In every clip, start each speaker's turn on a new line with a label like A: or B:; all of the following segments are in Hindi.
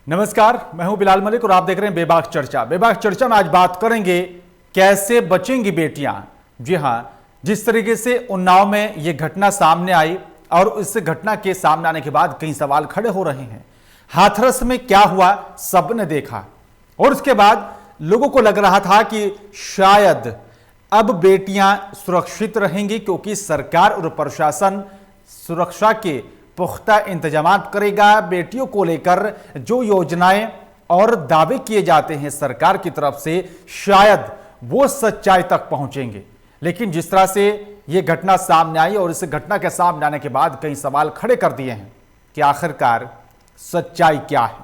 A: नमस्कार, मैं हूं बिलाल मलिक और आप देख रहे हैं बेबाक चर्चा। बेबाक चर्चा में आज बात करेंगे कैसे बचेंगी बेटियां। जी हां, जिस तरीके से उन्नाव में यह घटना सामने आई और इस घटना के सामने आने के बाद कई सवाल खड़े हो रहे हैं। हाथरस में क्या हुआ सबने देखा और उसके बाद लोगों को लग रहा था कि शायद अब बेटियां सुरक्षित रहेंगी क्योंकि सरकार और प्रशासन सुरक्षा के पुख्ता इंतजाम करेगा। बेटियों को लेकर जो योजनाएं और दावे किए जाते हैं सरकार की तरफ से, शायद वो सच्चाई तक पहुंचेंगे। लेकिन जिस तरह से ये घटना सामने आई और इस घटना के सामने आने के बाद कई सवाल खड़े कर दिए हैं कि आखिरकार सच्चाई क्या है,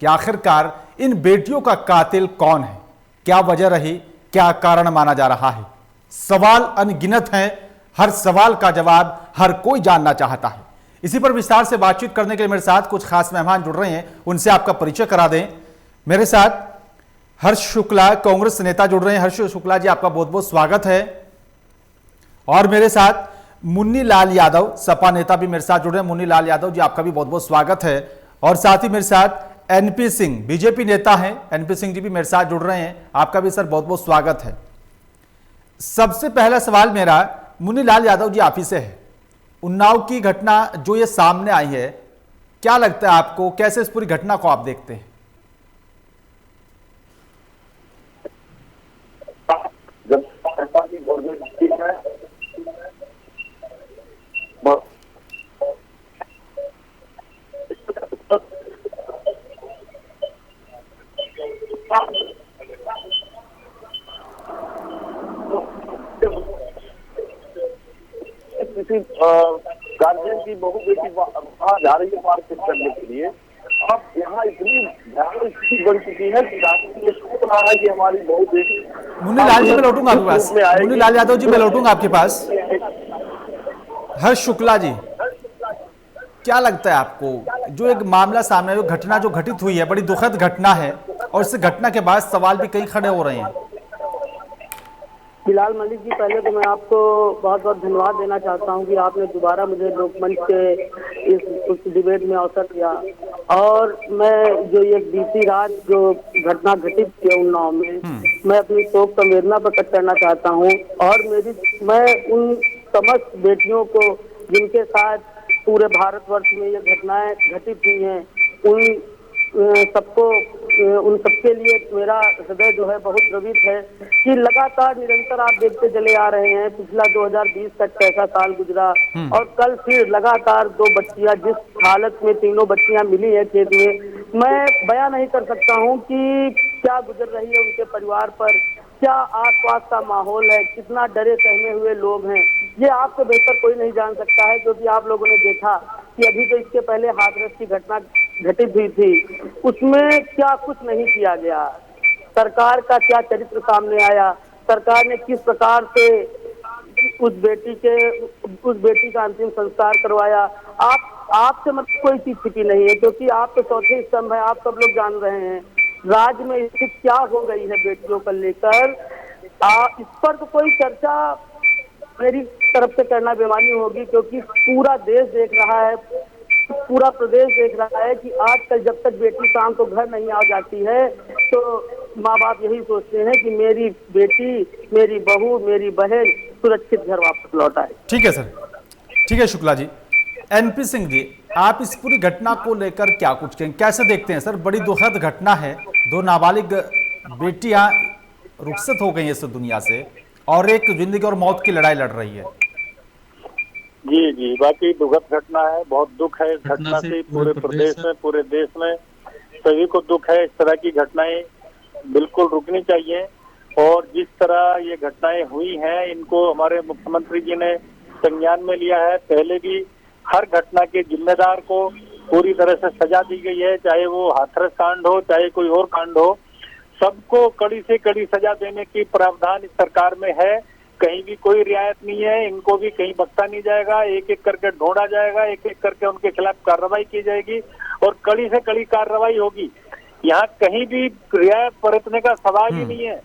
A: कि आखिरकार इन बेटियों का कातिल कौन है, क्या वजह रही, क्या कारण माना जा रहा है। सवाल अनगिनत हैं, हर सवाल का जवाब हर कोई जानना चाहता है। इसी पर विस्तार से बातचीत करने के लिए मेरे साथ कुछ खास मेहमान जुड़ रहे हैं, उनसे आपका परिचय करा दें। मेरे साथ हर्ष शुक्ला, कांग्रेस नेता जुड़ रहे हैं। हर्ष शुक्ला जी, आपका बहुत बहुत स्वागत है। और मेरे साथ मुन्नी लाल यादव, सपा नेता भी मेरे साथ जुड़ रहे हैं। मुन्नी लाल यादव जी, आपका भी बहुत बहुत स्वागत है। और साथ ही मेरे साथ एनपी सिंह, बीजेपी नेता हैं, एनपी सिंह जी भी मेरे साथ जुड़ रहे हैं। आपका भी सर बहुत बहुत स्वागत है। सबसे पहला सवाल मेरा मुन्नी लाल यादव जी आप ही से है। उन्नाव की घटना जो ये सामने आई है, क्या लगता है आपको, कैसे इस पूरी घटना को आप देखते हैं?
B: किसी गार्जियन की बहू बेटी वहां जा रही है मार्केट करने के लिए। अब यहाँ इतनी भयानक स्थिति बन चुकी है कि ये सोच रहा है कि हमारी बहू बेटी।
A: मुन्नी लाल जी, मैं लौटूंगा आपके पास। मुन्नी लाल यादव जी, मैं लौटूंगा आपके पास। हर्ष शुक्ला जी, क्या लगता है आपको, जो एक मामला सामने, जो घटना जो घटित हुई है, बड़ी दुखद घटना है और इस घटना के बाद सवाल भी कई खड़े हो रहे हैं।
C: बिलाल मलिक जी, पहले तो मैं आपको बहुत बहुत धन्यवाद देना चाहता हूं कि आपने दोबारा मुझे लोकमंच के उस डिबेट में अवसर दिया। और मैं जो ये बीती रात जो घटना घटित हुई उन्नाव में, मैं अपनी शोक संवेदना प्रकट करना चाहता हूं। और मैं उन समस्त बेटियों को जिनके साथ पूरे भारतवर्ष में ये घटनाएं घटित हुई हैं, उन सबके लिए मेरा हृदय जो है बहुत द्रवित है कि लगातार निरंतर आप देखते चले आ रहे हैं। पिछला 2020 तक कैसा साल गुजरा और कल फिर लगातार दो बच्चियां जिस हालत में तीनों बच्चियां मिली है खेत में, मैं बयां नहीं कर सकता हूं कि क्या गुजर रही है उनके परिवार पर, क्या आसपास का माहौल है, कितना डरे सहमे हुए लोग हैं। ये आपसे बेहतर कोई नहीं जान सकता है, क्योंकि आप लोगों ने देखा कि अभी तो इसके पहले हाथरस की घटना घटित हुई थी, उसमें क्या कुछ नहीं किया गया। सरकार का क्या चरित्र सामने आया, सरकार ने किस प्रकार से उस बेटी का अंतिम संस्कार करवाया। आपसे मतलब कोई चीज छिपी नहीं है, क्योंकि आप तो चौथे स्तंभ है, आप सब लोग जान रहे हैं राज्य में स्थिति क्या हो गई है बेटियों को लेकर। इस पर तो कोई चर्चा मेरी तरफ से करना बेमानी होगी, क्योंकि पूरा देश देख रहा है, पूरा प्रदेश देख रहा है कि आजकल जब तक बेटी शाम को घर नहीं आ जाती है तो माँ बाप यही सोचते हैं कि मेरी बेटी, मेरी बहू, मेरी बहन सुरक्षित घर वापस लौट आए।
A: ठीक है सर, ठीक है शुक्ला जी। एनपी सिंह जी, आप इस पूरी घटना को लेकर क्या कुछ कहें, कैसे देखते हैं सर? बड़ी दुखद घटना है, दो नाबालिग बेटियां रुखसत हो गई इस दुनिया से और एक जिंदगी और मौत की लड़ाई लड़ रही है।
B: जी जी, वाकई दुखद घटना है, बहुत दुख है इस घटना से। पूरे प्रदेश में, पूरे देश में सभी को दुख है। इस तरह की घटनाएं बिल्कुल रुकनी चाहिए और जिस तरह ये घटनाएं हुई हैं, इनको हमारे मुख्यमंत्री जी ने संज्ञान में लिया है। पहले भी हर घटना के जिम्मेदार को पूरी तरह से सजा दी गई है, चाहे वो हाथरस कांड हो, चाहे कोई और कांड हो, सबको कड़ी से कड़ी सजा देने की प्रावधान इस सरकार में है। कहीं भी कोई रियायत नहीं है, इनको भी कहीं बख्शा नहीं जाएगा। एक एक करके ढूंढा जाएगा, एक एक करके उनके खिलाफ कार्रवाई की जाएगी और कड़ी से कड़ी कार्रवाई होगी। यहाँ कहीं भी रियायत बरतने का सवाल ही नहीं है।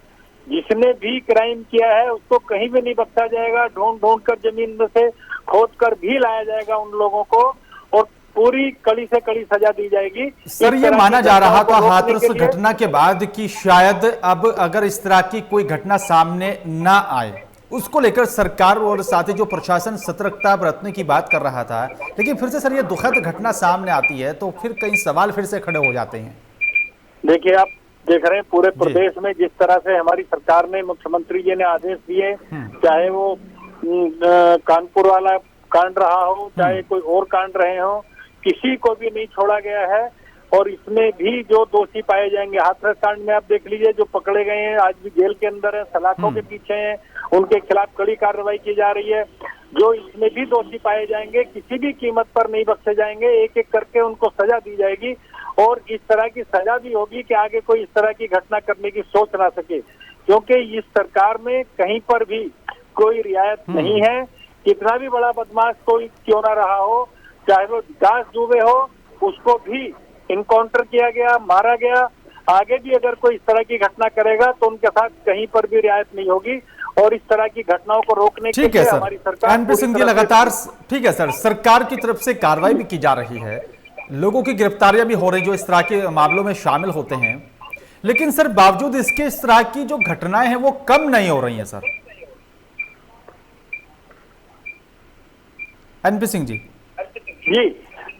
B: जिसने भी क्राइम किया है उसको कहीं भी नहीं बख्शा जाएगा। ढूंढ ढूंढ कर जमीन में से खोद कर भी लाया जाएगा उन लोगों को और पूरी कड़ी से कड़ी सजा दी जाएगी।
A: सर, ये माना जा रहा था हाथरस घटना के बाद कि शायद अब अगर इस तरह की कोई घटना सामने ना आए, उसको लेकर सरकार और साथ ही जो प्रशासन सतर्कता बरतने की बात कर रहा था, लेकिन फिर से सर ये दुखद घटना सामने आती है तो फिर कई सवाल फिर से खड़े हो जाते हैं।
B: देखिए, आप देख रहे हैं पूरे प्रदेश में जिस तरह से हमारी सरकार ने, मुख्यमंत्री जी ने आदेश दिए, चाहे वो कानपुर वाला कांड रहा हो, चाहे कोई और कांड रहे हो, किसी को भी नहीं छोड़ा गया है। और इसमें भी जो दोषी पाए जाएंगे, हाथरस कांड में आप देख लीजिए, जो पकड़े गए हैं आज भी जेल के अंदर है, सलाखों के पीछे हैं, उनके खिलाफ कड़ी कार्रवाई की जा रही है। जो इसमें भी दोषी पाए जाएंगे किसी भी कीमत पर नहीं बख्शे जाएंगे, एक एक करके उनको सजा दी जाएगी। और इस तरह की सजा भी होगी कि आगे कोई इस तरह की घटना करने की सोच ना सके, क्योंकि इस सरकार में कहीं पर भी कोई रियायत नहीं है। कितना भी बड़ा बदमाश कोई क्यों ना रहा हो, चाहे वो दास दुबे हो, उसको भी इनकाउंटर किया गया, मारा गया। आगे भी अगर कोई इस तरह की घटना करेगा तो उनके साथ कहीं पर भी रियायत नहीं होगी। और इस तरह की घटनाओं को रोकने के लिए हमारी सरकार
A: एनपी सिंह जी लगातार, ठीक है सर, सरकार की तरफ से कार्रवाई भी की जा रही है, लोगों की गिरफ्तारियां भी हो रही जो इस तरह के मामलों में शामिल होते हैं, लेकिन सर बावजूद इसके इस तरह की जो घटनाएं हैं वो कम नहीं हो रही हैं सर। एनपी सिंह जी।
B: जी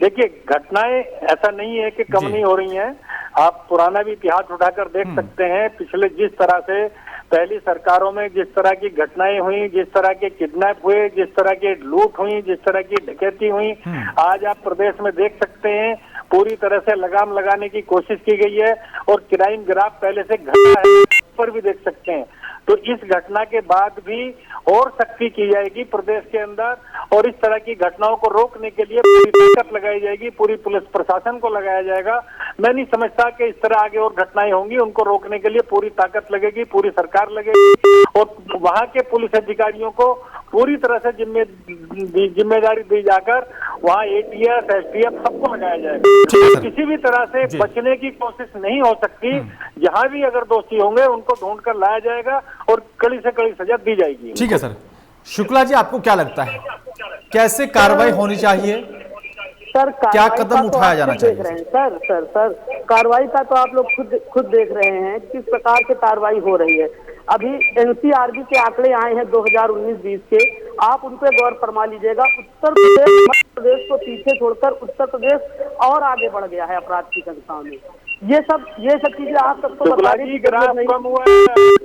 B: देखिए, घटनाएं ऐसा नहीं है कि कम नहीं हो रही हैं। आप पुराना भी इतिहास उठाकर देख सकते हैं, पिछले जिस तरह से पहली सरकारों में जिस तरह की घटनाएं हुई, जिस तरह के किडनैप हुए, जिस तरह की लूट हुई, जिस तरह की डकैती हुई, आज आप प्रदेश में देख सकते हैं पूरी तरह से लगाम लगाने की कोशिश की गई है। और क्राइम ग्राफ पहले से घटा है, पर भी देख सकते हैं। तो इस घटना के बाद भी और सख्ती की जाएगी प्रदेश के अंदर, और इस तरह की घटनाओं को रोकने के लिए पूरी ताकत लगाई जाएगी, पूरी पुलिस प्रशासन को लगाया जाएगा। मैं नहीं समझता कि इस तरह आगे और घटनाएं होंगी, उनको रोकने के लिए पूरी ताकत लगेगी, पूरी सरकार लगेगी, और वहां के पुलिस अधिकारियों को पूरी तरह से जिम्मेदारी दी जाकर वहाँ एटीएस, एसटीएफ सबको लगाया जाएगा। किसी भी तरह से बचने की कोशिश नहीं हो सकती। जहां भी अगर दोषी होंगे उनको ढूंढ कर लाया जाएगा और कड़ी से कड़ी सजा दी जाएगी।
A: ठीक है सर। शुक्ला जी, आपको क्या लगता है, कैसे कार्रवाई होनी चाहिए,
C: सर?
A: क्या कदम उठाया जाना चाहिए?
C: सर कार्रवाई का तो आप लोग खुद देख रहे हैं किस प्रकार से कार्रवाई हो रही है। अभी एनसीआरबी के आंकड़े आए हैं 2019-20 के, आप उन पर गौर फरमा लीजिएगा। उत्तर प्रदेश मध्य प्रदेश को पीछे छोड़कर उत्तर प्रदेश और आगे बढ़ गया है अपराध की संख्या में। ये सब चीजें आप सबको बता दी।
B: ग्राफ कम हुआ है,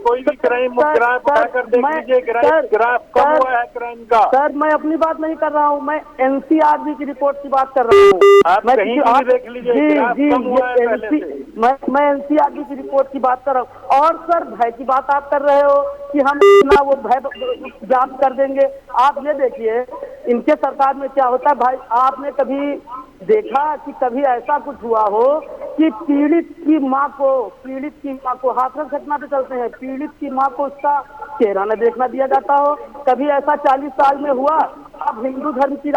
B: कोई भी क्राइम ग्राफ उठाकर देख लीजिए, ग्राफ कम हुआ है क्राइम का।
C: सर मैं अपनी बात नहीं कर रहा हूँ, मैं एनसीआरबी की रिपोर्ट की बात कर रहा हूँ।
B: आप कहीं भी देख लीजिए, ग्राफ कम हुआ है पहले से।
C: मैं एनसीआरबी की रिपोर्ट की बात कर रहा हूँ। और सर भय की बात आप कर रहे हो कि हम इतना वो भय जांच कर देंगे। आप ये देखिए इनके सरकार में क्या होता है भाई, आपने कभी देखा कि कभी ऐसा कुछ हुआ हो कि पीड़ित की माँ को हाथरस घटना पे चलते हैं, पीड़ित की माँ को उसका चेहरा न देखना दिया जाता हो? कभी ऐसा 40 साल में हुआ? अब हिंदू धर्म की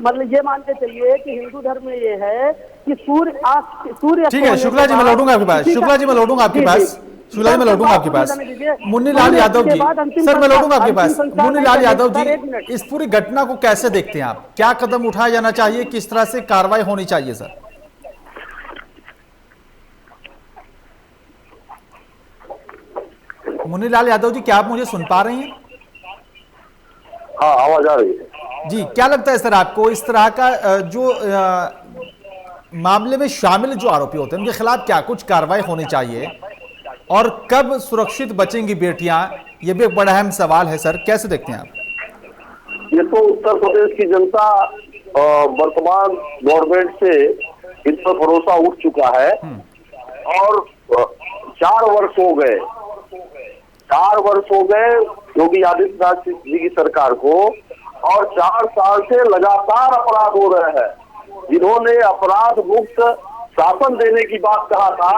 C: मतलब ये मान के चलिए कि हिंदू धर्म में ये है कि सूर्य
A: ठीक है शुक्ला जी, मैं लौटूंगा आपके पास। शुक्ला जी, मैं लौटूंगा आपके पास। शुक्ला जी, मैं लौटूंगा आपके पास। मुन्नीलाल यादव जी, सर मैं लौटूंगा आपके पास। मुन्नीलाल यादव जी, इस पूरी घटना को कैसे देखते हैं आप, क्या कदम उठाया जाना चाहिए, किस तरह से कार्रवाई होनी चाहिए सर? मुन्नीलाल यादव जी, क्या आप मुझे सुन पा रही हैं?
D: हाँ, आवाज आ रही है
A: जी। क्या लगता है सर आपको, इस तरह का जो मामले में शामिल जो आरोपी होते हैं उनके खिलाफ क्या कुछ कार्रवाई होनी चाहिए, और कब सुरक्षित बचेंगी बेटियां, ये भी एक बड़ा अहम सवाल है सर, कैसे देखते हैं आप?
D: ये तो उत्तर प्रदेश की जनता वर्तमान गवर्नमेंट से इन पर भरोसा उठ चुका है। और 4 वर्ष हो गए योगी आदित्यनाथ जी की सरकार को, और 4 साल से लगातार अपराध हो रहे हैं। जिन्होंने अपराध मुक्त शासन देने की बात कहा था,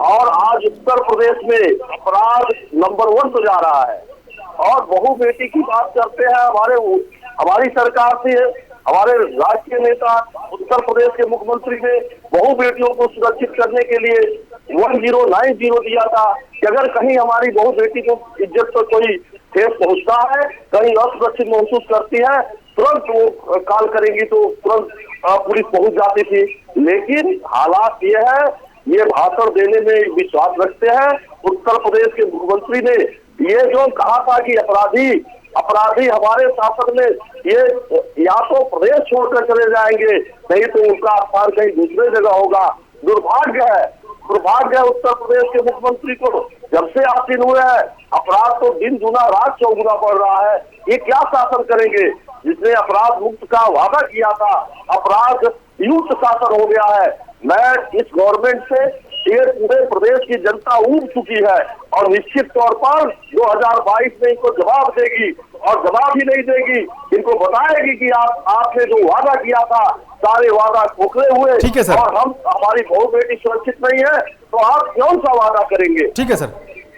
D: और आज उत्तर प्रदेश में अपराध नंबर 1 तो जा रहा है। और बहू बेटी की बात करते हैं हमारी सरकार से, हमारे राज्य के नेता उत्तर प्रदेश के मुख्यमंत्री ने बहू बेटियों को सुरक्षित करने के लिए 1090 दिया था कि अगर कहीं हमारी बहू बेटी को इज्जत पर कोई ठेस पहुंचता है, कहीं असुरक्षित महसूस करती है, तुरंत वो कॉल करेंगी तो तुरंत पुलिस पहुंच जाती थी। लेकिन हालात ये है, ये भाषण देने में विश्वास रखते हैं। उत्तर प्रदेश के मुख्यमंत्री ने ये जो कहा था कि अपराधी हमारे शासन में ये या तो प्रदेश छोड़कर चले जाएंगे, नहीं तो उनका स्थान कहीं दूसरे जगह होगा। दुर्भाग्य है उत्तर प्रदेश के मुख्यमंत्री को, जब से आसीन हुए हैं अपराध तो दिन गुना रात चौगुना बढ़ रहा है। ये क्या शासन करेंगे? जिसने अपराध मुक्त का वादा किया था, अपराध युक्त शासन हो गया है। मैं इस गवर्नमेंट से ये पूरे प्रदेश की जनता ऊब चुकी है और निश्चित तौर पर 2022 में इनको जवाब देगी, और जवाब ही नहीं देगी, इनको बताएगी कि आपने जो वादा किया था सारे वादा खोखले हुए।
A: ठीक है सर।
D: और हमारी बहु बेटी सुरक्षित नहीं है, तो आप कौन सा वादा करेंगे?
A: ठीक है सर।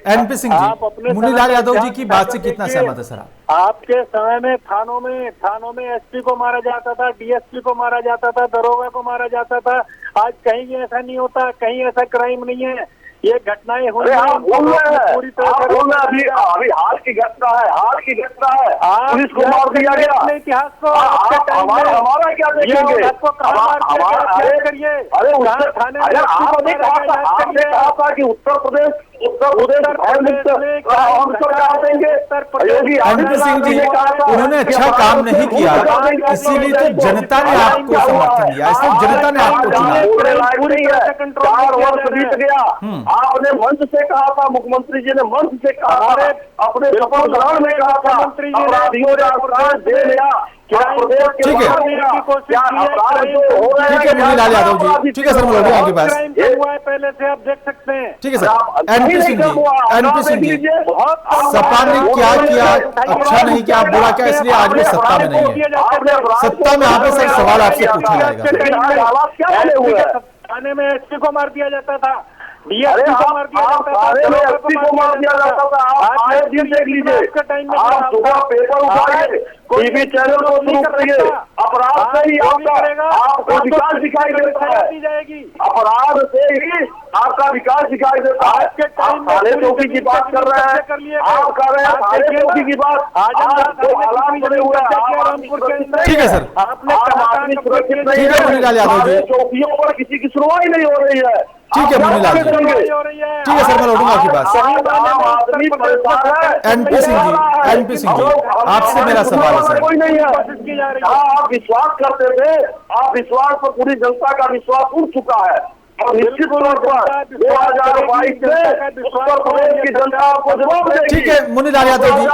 A: एनपी सिंह जी, मुनीलाल यादव जी की बात से कितना सहमत है सर?
B: आपके समय में थानों में एसपी को मारा जाता था, डीएसपी को मारा जाता था, दरोगा को मारा जाता था। आज कहीं ऐसा नहीं होता, कहीं ऐसा क्राइम नहीं है। ये घटनाएं हुई हैं, पूरी तरह से
D: अभी हाल की घटना है, पुलिस को मार दिया गया।
B: इतिहास को
D: हमारा क्या देखेंगे? आपने कहा था कि उत्तर प्रदेश हम सरकार देंगे।
A: एनपी सिंह जी, उन्होंने अच्छा काम नहीं किया, इसीलिए तो जनता ने आपको समर्थन दिया, इसलिए जनता ने आपको चुना।
D: 4 वर्ष बीत गया, आपने मंच से कहा था, मुख्यमंत्री जी ने मंच से कहा था, अपने शपथ ग्रहण में कहा था, अपराधियों ने अपराध दे लिया। क्या प्रदेश के
A: ठीक है,
D: क्या अपराध जो हो रहे हैं?
A: ठीक है मुनीलाल यादव जी, ठीक है सर, मैं लौटूंगा आपके पास।
B: पहले से आप देख सकते हैं।
A: ठीक है सर। एनपी सिंह जी, सपा ने क्या किया, अच्छा नहीं किया, बुरा क्या, इसलिए आज वो सत्ता में नहीं है। सत्ता में आने से सवाल आपसे पूछा जाएगा।
B: थाने में एसपी को मार दिया जाता था,
D: डीएसपी को मार दिया जाता था, आप आए दिन देख लीजिए, आप सुबह पेपर उठाइए, टीवी चैनल को शुरू करिए, अपराध से ही आपको विकास दिखाई देता है, अपराध से ही आपका विकास दिखाई देता है। आप थाने चौकी की बात कर रहे हैं, आप कर रहे हैं थाने चौकी की बात, हालात बने हुए हैं।
A: ठीक है सर,
D: आम आदमी सुरक्षित नहीं है,
A: मुनीलाल यादव जी,
D: चौकियों पर किसी की सुनवाई नहीं हो रही है।
A: ठीक है मुनीलाल जी, ठीक है सर, मैं लौटूंगा आपकी बात। एनपी सिंह जी, आपसे मेरा सवाल है सर।
D: कोई नहीं है, आप विश्वास करते थे, आप विश्वास पर पूरी जनता का विश्वास उठ चुका है, और निश्चित तौर पर 2022 में उत्तर प्रदेश की जनता आपको जवाब देगी।
A: ठीक है मुनीलाल यादव जी,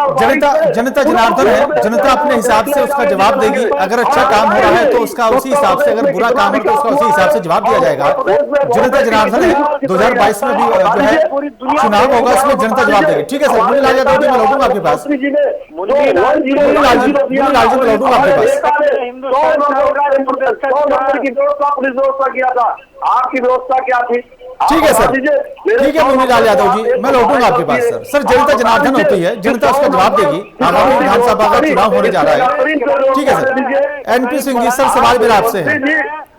A: जनता जनार्दन है, जनता अपने हिसाब से उसका जवाब देगी। अगर अच्छा काम हो रहा है तो उसका उसी हिसाब से, अगर बुरा काम है तो उसका उसी हिसाब से जवाब दिया जाएगा। जनता जनार्दन है, 2022 में भी जो है चुनाव होगा, उसमें जनता जवाब देगी। ठीक है सर, मुनीलाल यादव जी, मैं लौटूंगा आपके पास। मुनीलाल जी, मैं लौटूंगा आपके पास।
D: 100 नंबर की व्यवस्था, पुलिस व्यवस्था किया था, आपकी व्यवस्था क्या थी?
A: ठीक है सर, ठीक है मुनीलाल यादव जी, मैं लौटूंगा आपके पास सर। सर, जनता जनार्दन होती है, जनता उसका जवाब देगी। आगामी विधानसभा का चुनाव होने जा रहा है। ठीक है sir. NP Singh ji, sir सवाल मेरा आपसे है।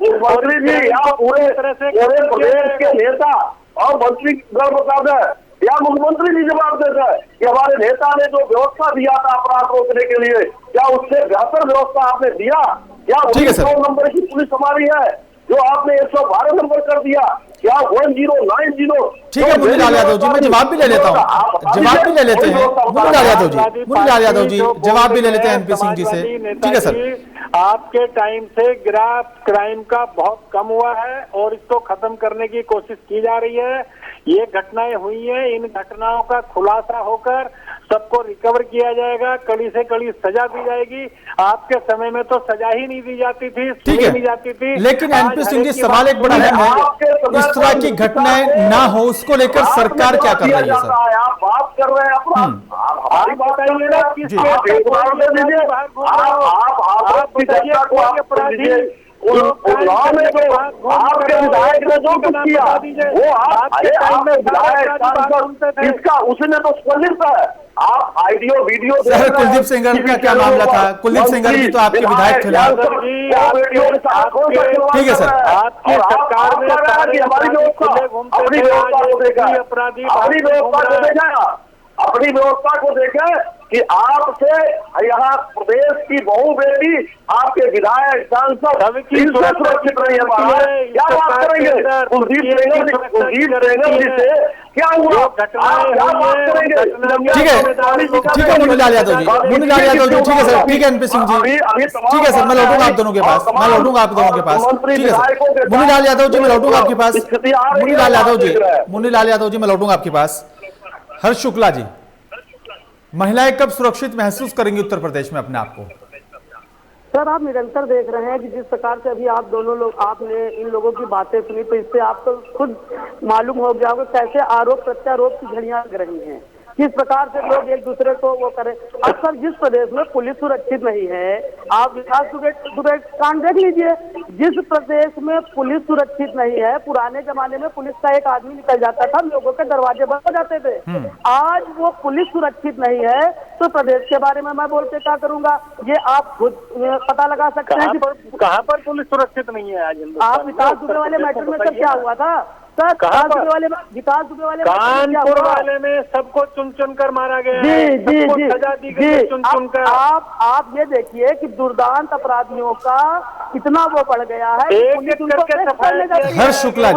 D: मुख्यमंत्री जी, आप पूरे प्रदेश के नेता और मंत्री गण बता दें, या मुख्यमंत्री जी जवाब देता है कि हमारे नेता ने जो व्यवस्था दिया था अपराध रोकने के लिए, क्या उससे बेहतर व्यवस्था आपने दिया? क्या 100 नंबर की पुलिस हमारी है जो आपने 112 नंबर कर दिया? क्या 1090?
A: ठीक है मुनीलाल यादव जी, मैं जवाब भी ले लेता हूँ, जवाब भी ले लेते हैं मुनीलाल यादव जी, जवाब भी ले लेते हैं एनपी सिंह जी से। ठीक है सर।
B: आपके टाइम से ग्राफ क्राइम का बहुत कम हुआ है और इसको खत्म करने की कोशिश की जा रही है। ये घटनाएं हुई हैं, इन घटनाओं का खुलासा होकर सबको रिकवर किया जाएगा, कड़ी से कड़ी सजा दी जाएगी। आपके समय में तो सजा ही नहीं दी जाती थी, सुनी नहीं जाती थी।
A: लेकिन एनपी सिंह जी, सवाल एक बड़ा है, इस तरह की घटनाएं ना हो, उसको लेकर सरकार क्या कर रही है सर?
D: आप बात कर रहे हैं, हमारी बात आइए ना, आपके विधायक ने जो कुछ किया वो इसका उसने तो स्पष्ट है। आप audio video
A: sir, Kuldeep Sengar का क्या मामला था? कुलदीप सेंगर भी तो आपके विधायक थे ना? ठीक है सर।
B: आपकी सरकार में
D: हमारी व्यवस्था को देखा, अपनी व्यवस्था को देखे कि आपसे यहाँ प्रदेश की बहू बेटी, आपके विधायक, सांसद इनसे सुरक्षित नहीं है बाहर। क्या बात करेंगे कुलदीप सेंगर जी से? क्या हुआ? क्या बात करेंगे?
A: ठीक है मुन्नीलाल यादव जी, ठीक है सर, ठीक है एनपी सिंह जी, ठीक है सर, मैं लौटूंगा आप दोनों के पास, ठीक है सर। मुन्नीलाल यादव जी, मैं लौटूंगा आपके पास, मुन्नीलाल यादव जी, मैं लौटूंगा आपके पास। हर्ष शुक्ला जी, महिलाएं कब सुरक्षित महसूस करेंगी उत्तर प्रदेश में अपने आप को?
C: सर, आप निरंतर देख रहे हैं कि जिस प्रकार से अभी आप दोनों लोग, आपने इन लोगों की बातें सुनी, तो इससे आपको खुद मालूम हो गया होगा कैसे आरोप प्रत्यारोप की झड़ियां लग रही हैं, किस प्रकार से लोग एक दूसरे को वो करें। अक्सर जिस प्रदेश में पुलिस सुरक्षित नहीं है, आप विकास दुबे कांड देख लीजिए, जिस प्रदेश में पुलिस सुरक्षित नहीं है, पुराने जमाने में पुलिस का एक आदमी निकल जाता था, लोगों के दरवाजे बंद हो जाते थे। आज वो पुलिस सुरक्षित नहीं है, तो प्रदेश के बारे में मैं बोल के क्या करूंगा, ये आप खुद पता लगा सकते हैं।
B: कहाँ पर पुलिस सुरक्षित नहीं है आज?
C: आप विकास दुबे वाले मैटर में सर क्या हुआ था सर? विकास दुबे वाले
B: कानपुर वाले में सबको चुन चुन कर मारा गया है,
C: जी
B: सजा दी गई चुन चुन कर।
C: आप ये देखिए कि दुर्दांत अपराधियों का कितना वो बढ़ गया है।
A: हर्ष शुक्ला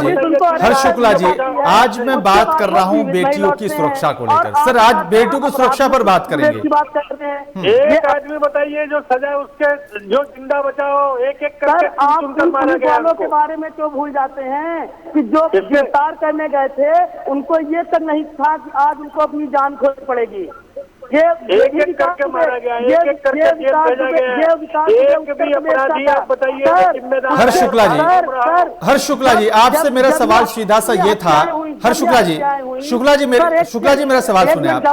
A: जी, आज मैं बात कर रहा हूँ बेटियों की सुरक्षा को लेकर। सर, आज बेटियों की सुरक्षा पर बात करेंगे।
C: बात कर रहे हैं,
B: एक आदमी बताइए जो सजा उसके, जो जिंदा बचाओ, एक एक करके चुन कर मारा गया।
C: के बारे में क्यों भूल जाते हैं कि जो गिरफ्तार करने गए थे उनको ये तक नहीं था कि आज उनको अपनी जान खोनी पड़ेगी। ये
B: एक करके मारा गया, एक करके जेल भेजा गया, एक भी अपराधी आप बताइए जिम्मेदार।
A: हर्ष शुक्ला जी, आपसे मेरा सवाल सीधा सा ये था। हर्ष शुक्ला जी, मेरा सवाल सुने आप।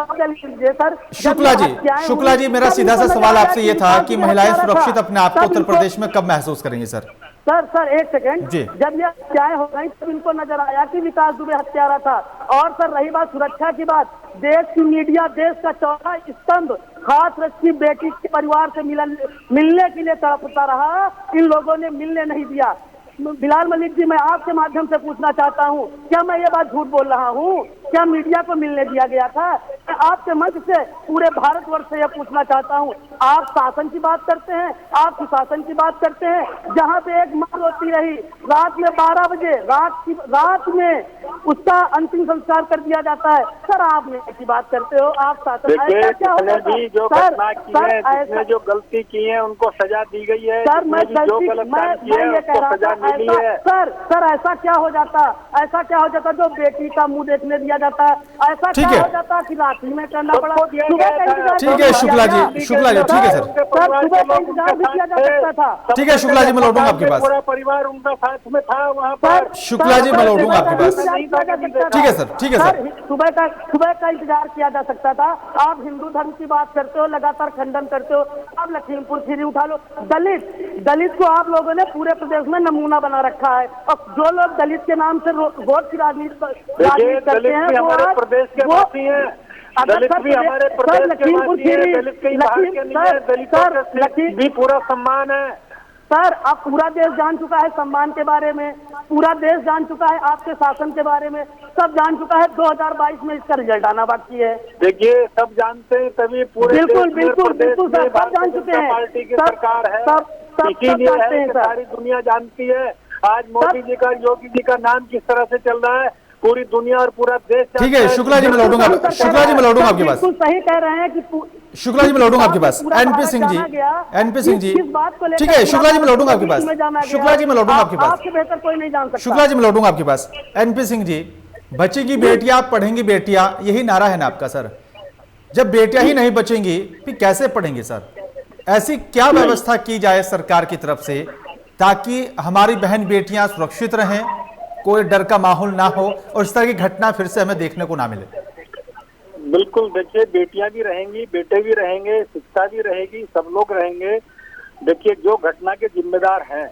A: शुक्ला जी, मेरा सीधा सा सवाल आपसे ये था कि महिलाएं सुरक्षित अपने आप को उत्तर प्रदेश में कब महसूस करेंगी?
C: सर एक सेकंड, जब ये हत्याएं हो गई तब इनको नजर आया कि विकास दुबे हत्यारा था। और सर रही बात सुरक्षा की बात, देश की मीडिया देश का चौथा स्तंभ खास रखी बेटी के परिवार से मिलने के लिए तड़पता रहा, इन लोगों ने मिलने नहीं दिया। बिलाल मलिक जी, मैं आपके माध्यम से पूछना चाहता हूं, क्या मैं ये बात झूठ बोल रहा हूं? क्या मीडिया को मिलने दिया गया था? मैं आपके मंच से पूरे भारतवर्ष से यह पूछना चाहता हूं, आप शासन की बात करते हैं, आप सुशासन की बात करते हैं, जहां पे एक मां रोती रही, रात में 12 बजे रात में उसका अंतिम संस्कार कर दिया जाता है। सर, आप की बात करते हो, आप शासन
B: ऐसा क्या होता है? जो घटना की है, जिसने जो गलती की है उनको सजा दी गई है।
C: सर, मैं ये कह रहा था, सर ऐसा क्या हो जाता जो बेटी का मुंह देखने दिया जाता है? ऐसा क्या हो जाता कि रात्रि में करना पड़ा?
A: ठीक है शुक्ला जी, ठीक है सर,
C: सुबह का इंतजार भी किया जा सकता था।
A: ठीक है शुक्ला जी, मैं लौटूंगा आपके पास।
B: पूरा परिवार उनका साथ में था वहाँ पर।
A: शुक्ला जी, मैं लौटूंगा आपके पास। ठीक है सर,
C: सुबह का इंतजार किया जा सकता था। आप हिंदू धर्म की बात करते हो, लगातार खंडन करते हो। आप लखीमपुर खीरी उठा लो, दलित को आप लोगों ने पूरे प्रदेश में नमूना बना रखा है। और जो लोग दलित के नाम से वोट की राजनीति करते हैं, वो आज
B: प्रदेश के वासी हैं। दलित भी हमारे प्रदेश के वासी हैं, दलित कहीं बाहर के नहीं है, दलितों भी पूरा सम्मान है।
C: सर, अब पूरा देश जान चुका है सम्मान के बारे में, पूरा देश जान चुका है आपके शासन के बारे में, सब जान चुका है। 2022 में इसका रिजल्ट आना बाकी है।
B: देखिए, सब जानते हैं, तभी पूरे
C: बिल्कुल सर, सब जान चुके हैं।
B: पार्टी की सरकार है,
C: इसीलिए है
B: सारी दुनिया जानती है। आज मोदी जी का, योगी जी का नाम किस तरह से चल रहा है, पूरी दुनिया और पूरा देश।
A: ठीक है शुक्ला जी, मैं लौटूंगा आपके पास।
C: सही कह रहे हैं कि
A: शुक्ला जी, मैं लौटूंगा आपके पास। एनपी सिंह जी, ठीक है शुक्ला जी, मैं लौटूंगा आपके पास। शुक्ला जी, मैं लौटूंगा आपके पास।
C: आपसे बेहतर कोई नहीं जान सकता।
A: शुक्ला जी, मैं लौटूंगा आपके पास। एनपी सिंह जी, बचेगी बेटियां, पढ़ेंगी बेटियां, यही नारा है ना आपका सर? जब बेटियां ही नहीं बचेंगी फिर कैसे पढ़ेंगे सर? ऐसी क्या व्यवस्था की जाए सरकार की तरफ से ताकि हमारी बहन बेटियां सुरक्षित रहें, कोई डर का माहौल ना हो और इस तरह की घटना फिर से हमें देखने को ना मिले?
B: बिल्कुल, देखिए, बेटियां भी रहेंगी, बेटे भी रहेंगे, शिक्षा भी रहेगी, सब लोग रहेंगे। देखिए, जो घटना के जिम्मेदार हैं,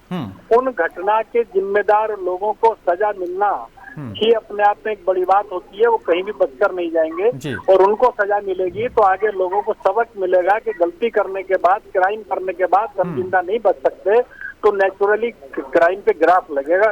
B: उन घटना के जिम्मेदार लोगों को सजा मिलना ही अपने आप में एक बड़ी बात होती है। वो कहीं भी बचकर नहीं जाएंगे और उनको सजा मिलेगी तो आगे लोगों को सबक मिलेगा कि गलती करने के बाद, क्राइम करने के बाद हम जिंदा नहीं बच सकते, तो नेचुरली क्राइम पे ग्राफ लगेगा,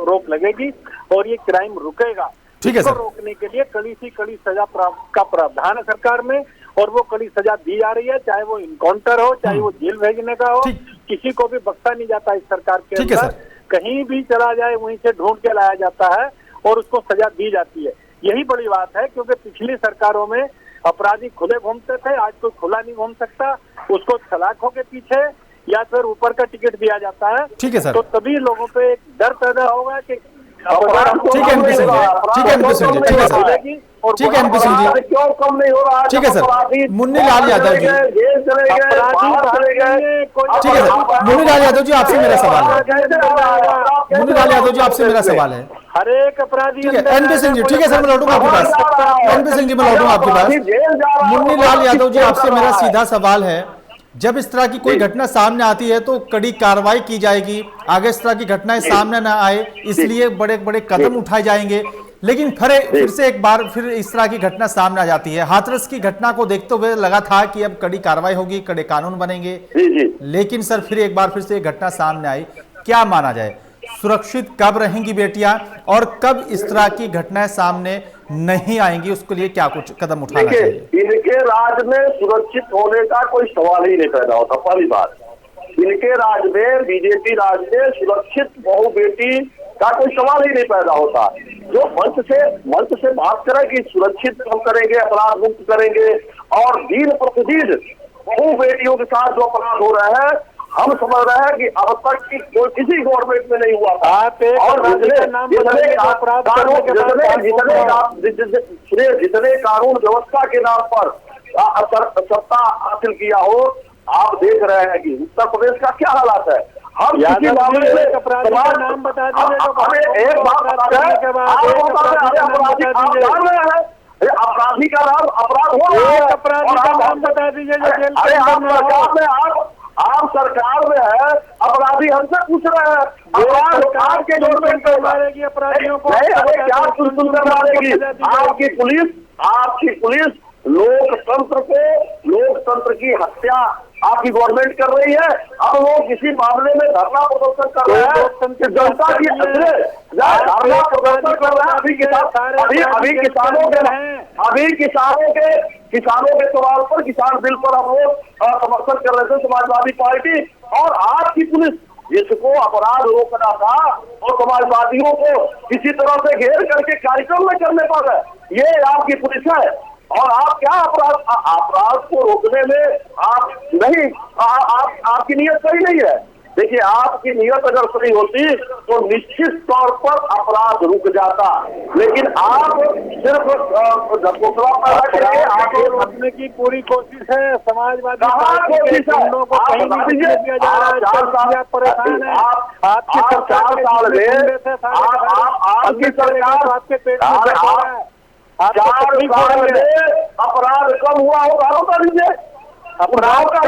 B: रोक लगेगी और ये क्राइम रुकेगा।
A: ठीक है सर,
B: रोकने के लिए कड़ी सी कड़ी सजा का प्रावधान है सरकार में और वो कड़ी सजा दी जा रही है, चाहे वो इनकाउंटर हो, चाहे वो जेल भेजने का हो, किसी को भी बख्शा नहीं जाता इस सरकार के अंदर। कहीं भी चला जाए वहीं से ढूंढ के लाया जाता है और उसको सजा दी जाती है। यही बड़ी बात है, क्योंकि पिछली सरकारों में अपराधी खुले घूमते थे, आज कोई खुला नहीं घूम सकता, उसको सलाखों के पीछे या फिर ऊपर का टिकट दिया जाता है।
A: ठीक है सर,
B: तो तभी लोगों पे एक डर पैदा होगा कि
A: ठीक है एमपी सिंह जी, ठीक है एमपी सिंह जी, ठीक है सर, ठीक है एमपी सिंह जी,
D: क्यों कम नहीं हो रहा?
A: ठीक है सर। मुन्नी लाल यादव जी,
D: जेल चले गए, बाहर चले गए।
A: ठीक है सर। मुन्नी लाल यादव जी आपसे मेरा सवाल है, मुन्नी लाल यादव जी आपसे मेरा सवाल है।
B: हर एक अपराधी,
A: ठीक है एनपी सिंह जी, ठीक है सर, मैं लौटूंगा आपके पास। एनपी सिंह जी मैं लौटूंगा आपके पास। मुन्नी लाल यादव जी आपसे मेरा सीधा सवाल है, जब इस तरह की कोई घटना सामने आती है तो कड़ी कार्रवाई की जाएगी, आगे इस तरह की घटनाएं सामने ना आए इसलिए बड़े बड़े कदम उठाए जाएंगे, लेकिन फिर से एक बार फिर इस तरह की घटना सामने आ जाती है। हाथरस की घटना को देखते हुए लगा था कि अब कड़ी कार्रवाई होगी, कड़े कानून बनेंगे, लेकिन सर फिर एक बार फिर से घटना सामने आई। क्या माना जाए, सुरक्षित कब रहेंगी बेटियां और कब इस तरह की घटनाएं सामने नहीं आएंगी, उसके लिए क्या कुछ कदम उठाना चाहिए?
D: इनके राज में सुरक्षित होने का कोई सवाल ही नहीं पैदा होता। पहली बात, इनके राज में, बीजेपी राज में सुरक्षित बहू बेटी का कोई सवाल ही नहीं पैदा होता। जो मंच से बात करें कि सुरक्षित हम करेंगे, अपराध मुक्त करेंगे, और दिन प्रतिदिन बहू बेटियों के साथ जो अपराध हो रहे हैं, हम समझ रहे हैं कि अब तक की कोई किसी गवर्नमेंट में नहीं हुआ था। और जितने कानून व्यवस्था के नाम पर सत्ता हासिल किया हो, आप देख रहे हैं कि उत्तर प्रदेश का क्या हालात है। हम किसी मामले में
B: नाम बता दीजिए,
D: हमें एक बात बता दें, अपराधी का नाम अपराध हो रहा है,
B: अपराधी का नाम बता दीजिए जो जेल
D: अरे आप सरकार में है, अपराधी हमसे पूछ रहे हैं, सरकार के गवर्नमेंट में मारेगी अपराधियों को, क्या सुनकर मारेगी? आपकी पुलिस लोकतंत्र की हत्या आपकी गवर्नमेंट कर रही है। अब लोग किसी मामले में धरना प्रदर्शन कर रहे हैं, जनता की धरना प्रदर्शन कर रहे हैं। किसानों के सवाल पर, किसान बिल पर हम लोग समर्थन कर रहे थे, समाजवादी पार्टी, और आपकी पुलिस जिसको अपराध रोकना था और समाजवादियों को किसी तरह से घेर करके कार्यक्रम में करने पर है, ये आपकी पुलिस है। और आप क्या अपराध को रोकने में आप नहीं, आपकी नीयत सही नहीं है। देखिए, आपकी नीयत अगर सही होती तो निश्चित तौर पर अपराध रुक जाता, लेकिन आप सिर्फ
B: रोकने की पूरी कोशिश है। समाजवादी पार्टी के गुंडों को कहीं नहीं दिया जा रहा है, परेशान है। आपकी सरकार 4 साल में आपकी सरकार आपके पेट में 4 साल में अपराध कम हुआ होगा, बता दीजिए। अपराध का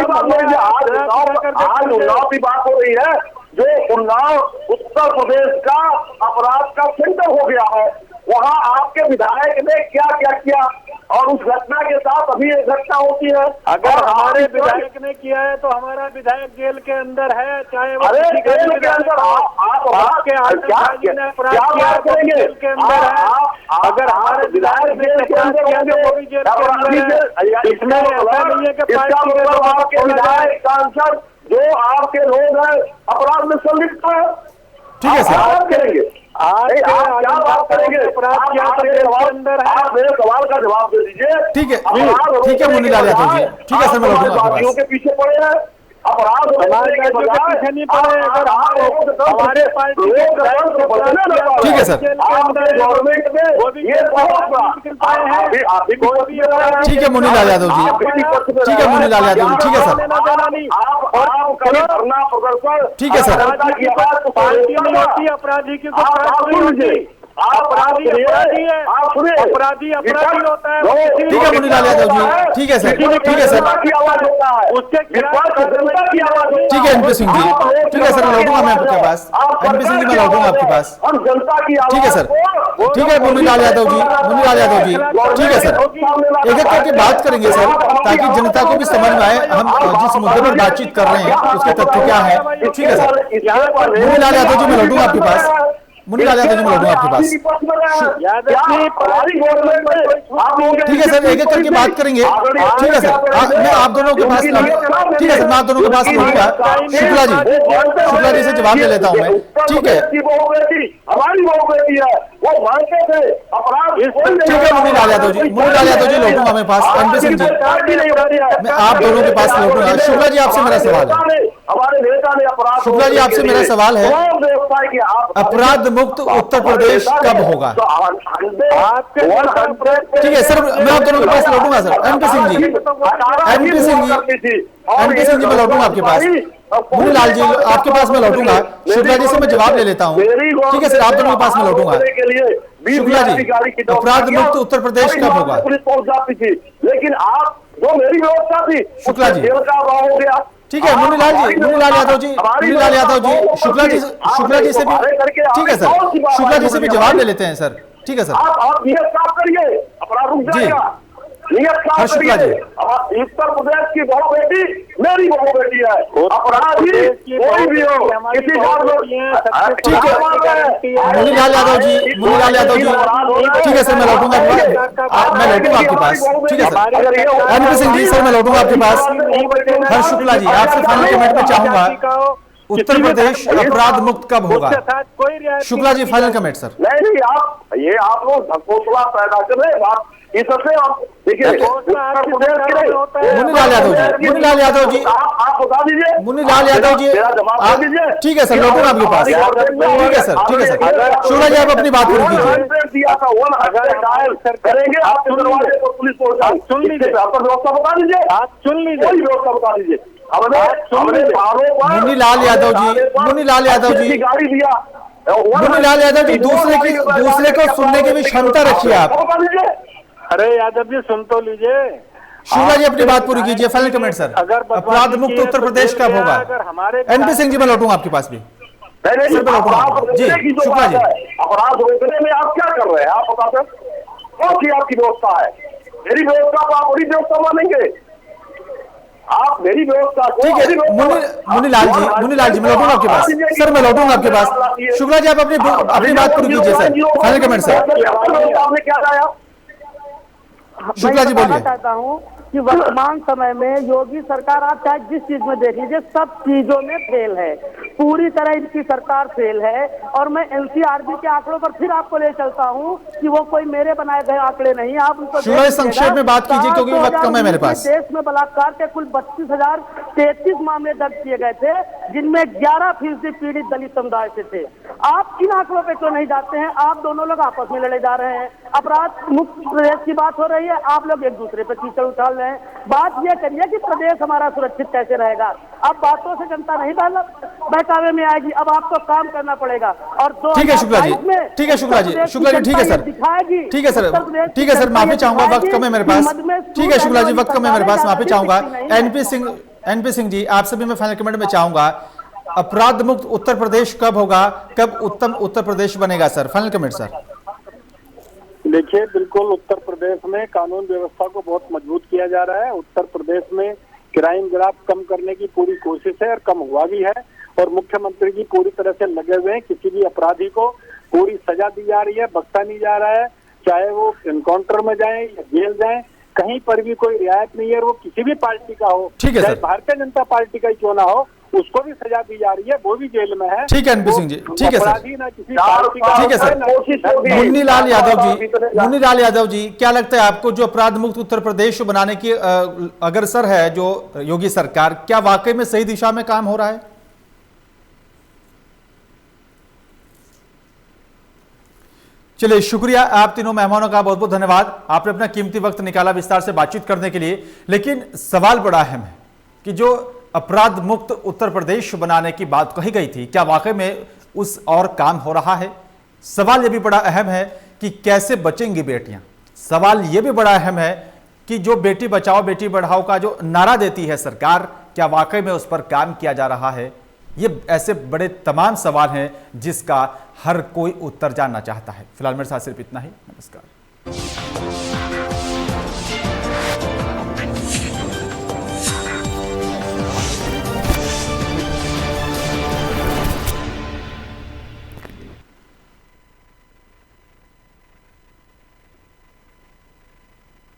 B: आज उन्नाव की बात हो रही है, जो उन्नाव उत्तर प्रदेश का अपराध का सेंटर हो गया है, वहाँ आपके विधायक ने क्या क्या किया, और उस घटना के साथ अभी एक घटना होती है। अगर हमारे विधायक ने किया है तो हमारा विधायक जेल के अंदर है, चाहे वो
D: जेल के अंदर
B: आपके अपराध करेंगे जेल के अंदर है। अगर हमारे विधायक ने अपराध किया तो वो भी जेल के अंदर है। इसमें ऐसा नहीं है कि
D: आपके विधायक सांसद जो आपके लोग हैं अपराध में संलिप्त है,
A: ठीक है सर,
D: करेंगे आप क्या बात करेंगे? आप मेरे सवाल का जवाब दे दीजिए।
A: ठीक है मुन्नी लाल यादव जी, ठीक है सर, मैं लौटूंगा आपके पास।
D: के पीछे पड़े हैं, अपराध
B: पीछे नहीं पड़े। अगर हमारे पार्टी
A: ठीक है सर,
D: गवर्नमेंट में ये
A: ठीक है मुन्नी लाल यादव जी, ठीक है मुन्नी लाल यादव जी, ठीक है सर, ठीक है सर,
B: पार्टी नहीं होती, अपराधी की अपराधी होता है।
A: ठीक है मुन्नी लाल यादव जी, ठीक है सर, ठीक है सर, ठीक है एनपी सिंह जी, ठीक है सर, मैं लौटूंगा मैं आपके पास। एनपी सिंह जी मैं लौटूंगा आपके पास, ठीक है सर, ठीक है मुन्नी लाल यादव जी, मुन्नी लाल यादव जी, ठीक है सर, एक एक करके बात करेंगे सर, ताकि जनता को भी समझ में आए हम जिस मुद्दे पर बातचीत कर रहे हैं उसके तथ्य क्या है। ठीक है सर, मुन्नी लाल यादव जी मैं लौटूंगा आपके पास, मुनीलाल यादव जी मैं लौटूंगा आपके पास। ठीक है सर, एक एक करके बात करेंगे। ठीक है सर, मैं आप दोनों के पास, ठीक है सर, मैं आप दोनों के पास लौटूंगा। शुक्ला जी से जवाब ले लेता हूँ मैं। ठीक है,
D: हमारी वो बेटी है, वो मानते थे अपराध।
A: ठीक है मुनीलाल यादव जी लौटूंगा मेरे पास। एमपी सिंह जी मैं आप दोनों के पास लौटूंगा। शुक्ला जी आपसे मेरा सवाल है,
D: हमारे नेता ने अपराध,
A: शुक्ला जी आपसे मेरा सवाल है, अपराध मुक्त उत्तर प्रदेश कब होगा? ठीक है सर, मैं आप दोनों के पास लौटूंगा सर। एमपी सिंह जी मैं लौटूंगा आपके पास। मुनीलाल जी आपके पास मैं लौटूंगा। शुक्ला जी से मैं जवाब ले लेता हूँ। ठीक है सर, आप दोनों के पास मैं लौटूंगा। शुक्ला जी, अपराध मुक्त उत्तर प्रदेश कब होगा?
D: पुलिस पहुंच जाती थी, लेकिन आप जो मेरी व्यवस्था थी
A: शुक्ला जी,
D: जेल का हो गया।
A: ठीक है मुनीलाल यादव जी शुक्ला जी से भी, ठीक है सर, शुक्ला जी से भी जवाब ले लेते हैं सर। ठीक है सर,
D: आप नियत साफ करिए, अपराध रुक जाएगा। नियत साफ करिए। उत्तर प्रदेश की बहू बेटी मेरी बहू बेटी है, अपराधी कोई भी हो, किसी
A: ठीक है मुनीलाल यादव जी, ठीक है सर, मैं लौटूंगा आपके पास। ठीक है sir, MP Singh ji sir मैं लौटूंगा आपके पास। हर्ष शुक्ला जी आपसे फाइनल कमेंट में चाहूंगा, उत्तर प्रदेश अपराध मुक्त कब होगा? Shukla ji final comment sir.
D: नहीं, आप लोग धकोसला पैदा कर रहे हैं। इससे आप देखिए,
A: मुनीलाल यादव जी
D: आप बता दीजिए,
A: मुनीलाल यादव जी ठीक है सर, लौटूंगा आपके पास। ठीक है सर, शुक्ला जी आप अपनी बात पूरी कीजिए।
D: करेंगे आपके दरवाजे पर पुलिस पहुंचा, सुन लीजिए, आपका व्यवस्था बता दीजिए, आप सुन लीजिए, कोई व्यवस्था बता दीजिए।
A: मुनीलाल यादव जी दूसरे को सुनने की भी क्षमता रखिए आप।
B: अरे यादव जी सुन तो लीजिए।
A: शुक्ला जी अपनी बात पूरी कीजिए, फाइनल कमेंट सर। अपराध मुक्त उत्तर प्रदेश कब होगा? एमपी सिंह जी मैं लौटूंगा आपके पास भी। जी शुक्ला जी,
D: अपराध रोकने में आप क्या कर रहे हैं? आप बता सर, कौन सी आपकी व्यवस्था है? मेरी व्यवस्था को आप बड़ी व्यवस्था मानेंगे? आप मेरी व्यवस्था को,
A: ठीक है मुनीलाल जी मैं लौटूंगा आपके पास सर, मैं लौटूंगा आपके पास। शुक्ला जी आप अपनी बात पूरी कीजिए सर, फाइनल कमेंट सर।
D: आपने क्या लाया?
A: शुक्ला जी बोलिए।
C: चाहता हूँ कि वर्तमान समय में योगी सरकार, आप चाहे जिस चीज में देख लीजिए, सब चीजों में फेल है, पूरी तरह इनकी सरकार फेल है। और मैं एनसीआरबी के आंकड़ों पर फिर आपको ले चलता हूँ कि वो कोई मेरे बनाए गए आंकड़े नहीं, आप उनको
A: संक्षेप में बात कीजिए क्योंकि वक्त कम है मेरे पास।
C: देश में बलात्कार के कुल 32,033 मामले दर्ज किए गए थे, जिनमें 11% पीड़ित दलित समुदाय से थे। आप इन आंकड़ों पे क्यों नहीं जाते हैं? आप दोनों लोग आपस में लड़े जा रहे हैं। अपराध मुक्त प्रदेश की बात हो रही है, आप लोग एक दूसरे पे कीचड़ उछाल रहे हैं। बात यह करिए कि प्रदेश हमारा सुरक्षित कैसे रहेगा। अब बातों से जनता नहीं बहकावे में आएगी, अब आपको काम करना पड़ेगा। और
A: ठीक है शुक्ला जी, ठीक है शुक्ला जी, ठीक है सर, ठीक है सर, माफी चाहूंगा, वक्त कम है मेरे पास। ठीक है शुक्ला जी, वक्त कम है मेरे पास, माफी चाहूंगा। एनपी सिंह जी आपसे भी मैं फाइनल कमेंट में चाहूंगा, अपराध मुक्त उत्तर प्रदेश कब होगा, कब उत्तम उत्तर प्रदेश बनेगा सर? Final comment sir.
B: देखिए, बिल्कुल उत्तर प्रदेश में कानून व्यवस्था को बहुत मजबूत किया जा रहा है। उत्तर प्रदेश में क्राइम ग्राफ कम करने की पूरी कोशिश है और कम हुआ भी है। और मुख्यमंत्री जी पूरी तरह से लगे हुए हैं, किसी भी अपराधी को पूरी सजा दी जा रही है, बख्शा नहीं जा रहा है, चाहे वो एनकाउंटर में जाए या जेल जाए, कहीं पर भी कोई रियायत नहीं है। वो किसी भी पार्टी का हो, चाहे भारतीय जनता पार्टी का ही क्यों ना हो, उसको भी सजा दी जा रही है, वो भी जेल में है।
A: ठीक है एनपी सिंह जी, ठीक है सर, ठीक है सर। मुनीलाल यादव जी क्या लगता है आपको, जो अपराध मुक्त उत्तर प्रदेश बनाने की अग्रसर है जो योगी सरकार, क्या वाकई में सही दिशा में काम हो रहा है? चलिए शुक्रिया, आप तीनों मेहमानों का बहुत बहुत धन्यवाद, आपने अपना कीमती वक्त निकाला विस्तार से बातचीत करने के लिए। लेकिन सवाल बड़ा अहम है कि जो अपराध मुक्त उत्तर प्रदेश बनाने की बात कही गई थी, क्या वाकई में उस और काम हो रहा है? सवाल यह भी बड़ा अहम है कि कैसे बचेंगी बेटियां। सवाल यह भी बड़ा अहम है कि जो बेटी बचाओ बेटी बढ़ाओ का जो नारा देती है सरकार, क्या वाकई में उस पर काम किया जा रहा है? ये ऐसे बड़े तमाम सवाल हैं जिसका हर कोई उत्तर जानना चाहता है। फिलहाल मेरे साथ सिर्फ इतना ही। नमस्कार।